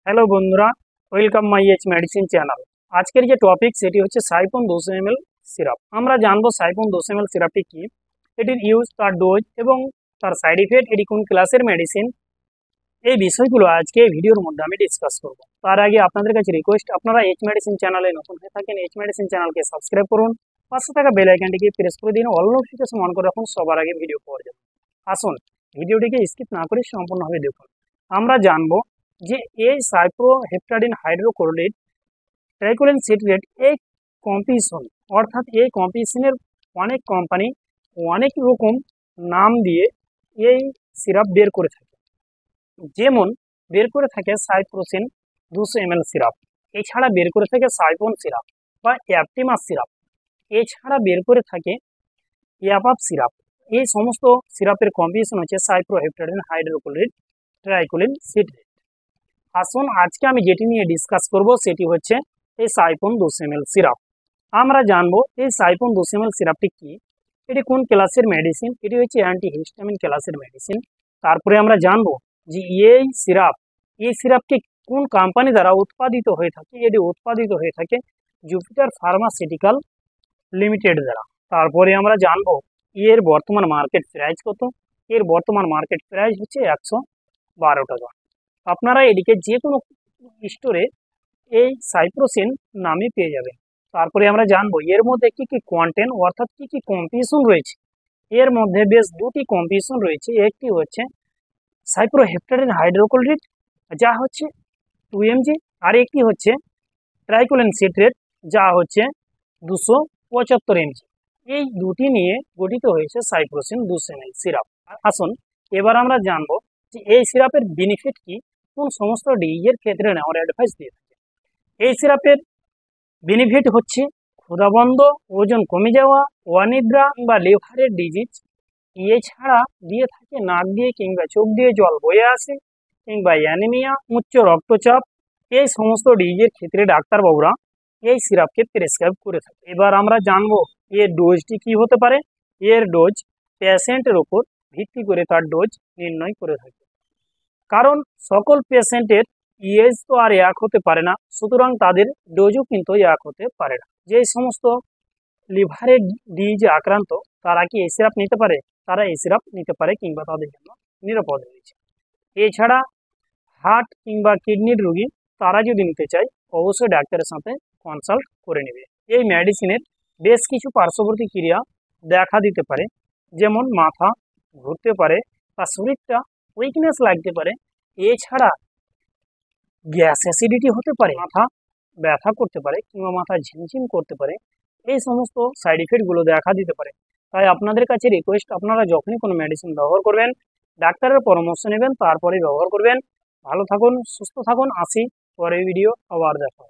Hello বন্ধুরা, welcome my H medicine channel. আজকের যে টপিক সেটি হচ্ছে সাইফন 200 ml সিরাপ। আমরা জানবো সাইফন 200 ml সিরাপটি কি, এটির ইউজ, তার ডোজ এবং তার সাইড ইফেক্ট, এটি কোন ক্লাসের মেডিসিন, এই বিষয়গুলো আজকে এই ভিডিওর মধ্যে আমি ডিসকাস করব। তার আগে আপনাদের কাছে রিকোয়েস্ট, আপনারা এইচ মেডিসিন চ্যানেলে নতুন হয়ে থাকেন, এইচ মেডিসিন চ্যানেলকে সাবস্ক্রাইব করুন, পাশে থাকা বেল আইকনটিকে প্রেস করে দিন, অল নোটিফিকেশন অন করে রাখুন সবার আগে ভিডিও পাওয়ার জন্য। আসুন ভিডিওটিকে স্কিপ না করে সম্পূর্ণভাবে দেখুন। আমরা জানবো যে এই সাইপ্রোহেপ্টাডিন হাইড্রোক্লোরাইড ট্রাইকোলিন সিট্রেট এই কম্পোজিশন, অর্থাৎ এই কম্পোজিশনের অনেক কোম্পানি অনেক রকম নাম দিয়ে এই সিরাপ বের করে থাকে। যেমন বের করে থাকে সাইপ্রোসিন 200 ml সিরাপ, এছাড়া বের করে থাকে সাইফন সিরাপ বা অ্যাপটিমাস সিরাপ, এছাড়া বের করে থাকে ইয়াপাপ সিরাপ। এই সমস্ত সিরাপের কম্পোজিশন হচ্ছে সাইপ্রোহেপ্টাডিন হাইড্রোক্লোরাইড ট্রাইকোলিন সিট্রেট। আসুন আজকে আমি যেটি নিয়ে ডিসকাস করব সেটি হচ্ছে এই সাইফন 200 ml সিরাপ। আমরা জানবো এই সাইফন 200 ml সিরাপটি কি, এটি কোন ক্লাসের মেডিসিন, এটি হচ্ছে অ্যান্টিহিস্টামিন ক্লাসের মেডিসিন। তারপরে আমরা জানবো যে এই সিরাপটি কোন কোম্পানি দ্বারা উৎপাদিত হয়ে থাকে, এটি উৎপাদিত হয়ে থাকে জুপিটার ফার্মাসিউটিক্যাল লিমিটেড দ্বারা। তারপরে আমরা জানবো এর বর্তমান মার্কেট প্রাইস কত, এর বর্তমান মার্কেট প্রাইস হচ্ছে 112 টাকা। আপনারা এদিকে যে কোনো স্টোরে এই সাইপ্রোসিন নামে পেয়ে যাবেন। তারপরে আমরা জানবো এর মধ্যে কি কি কন্টেন্ট, অর্থাৎ কি কি কম্পোজিশন রয়েছে। এর মধ্যে বেশ দুটি কম্পোজিশন রয়েছে, একটি হচ্ছে সাইপ্রোহেপ্টাডিন হাইড্রোক্লোরাইড যা হচ্ছে 2 mg, আর একটি হচ্ছে ট্রাইকোলিন সিট্রেট যা হচ্ছে 275 mg। এই দুটি নিয়ে গঠিত হয়েছে সাইপ্রোসিন 200 ml সিরাপ। আসুন এবার আমরা জানবো যে এই সিরাপের বেনিফিট কি, কোন সমস্ত ডিজিজের ক্ষেত্রে নেওয়ার অ্যাডভাইস দিয়ে থাকে। এই সিরাপের বেনিফিট হচ্ছে ক্ষুধাবন্ধ, ওজন কমে যাওয়া, অনিদ্রা বা লিভারের ডিজিজ, এছাড়া দিয়ে থাকে নাক দিয়ে কিংবা চোখ দিয়ে জল বয়ে আসে, কিংবা অ্যানিমিয়া, উচ্চ রক্তচাপ, এই সমস্ত ডিজিজের ক্ষেত্রে ডাক্তারবাবুরা এই সিরাপকে প্রেসক্রাইব করে থাকে। এবার আমরা জানবো এর ডোজটি কি হতে পারে। এর ডোজ পেশেন্টের ওপর ভিত্তি করে তার ডোজ নির্ণয় করে থাকে, কারণ সকল পেশেন্টের এজ তো আর এক হতে পারে না, সুতরাং তাদের ডোজও কিন্তু এক হতে পারে না। যে সমস্ত লিভারের ডিজিজে আক্রান্ত তারা কি এই সিরাপ নিতে পারে, তারা এই সিরাপ নিতে পারে কিংবা তাদের জন্য নিরাপদ রয়েছে। এছাড়া হার্ট কিংবা কিডনির রোগী তারা যদি নিতে চায় অবশ্যই ডাক্তারের সাথে কনসাল্ট করে নেবে। এই মেডিসিনের বেশ কিছু পার্শ্ববর্তী ক্রিয়া দেখা দিতে পারে, যেমন মাথা ঘুরতে পারে বা শরীরটা উইকনেস লাগতে পারে, এছাড়া গ্যাস অ্যাসিডিটি হতে পারে, মাথা ব্যথা করতে পারে কিংবা মাথা ঝিমঝিম করতে পারে, এই সমস্ত সাইড ইফেক্টগুলো দেখা দিতে পারে। তাই আপনাদের কাছে রিকোয়েস্ট, আপনারা যখনই কোনো মেডিসিন ব্যবহার করবেন ডাক্তারের পরামর্শ নেবেন, তারপরে ব্যবহার করবেন। ভালো থাকুন, সুস্থ থাকুন, আসি পরের ভিডিও আবার দেখা।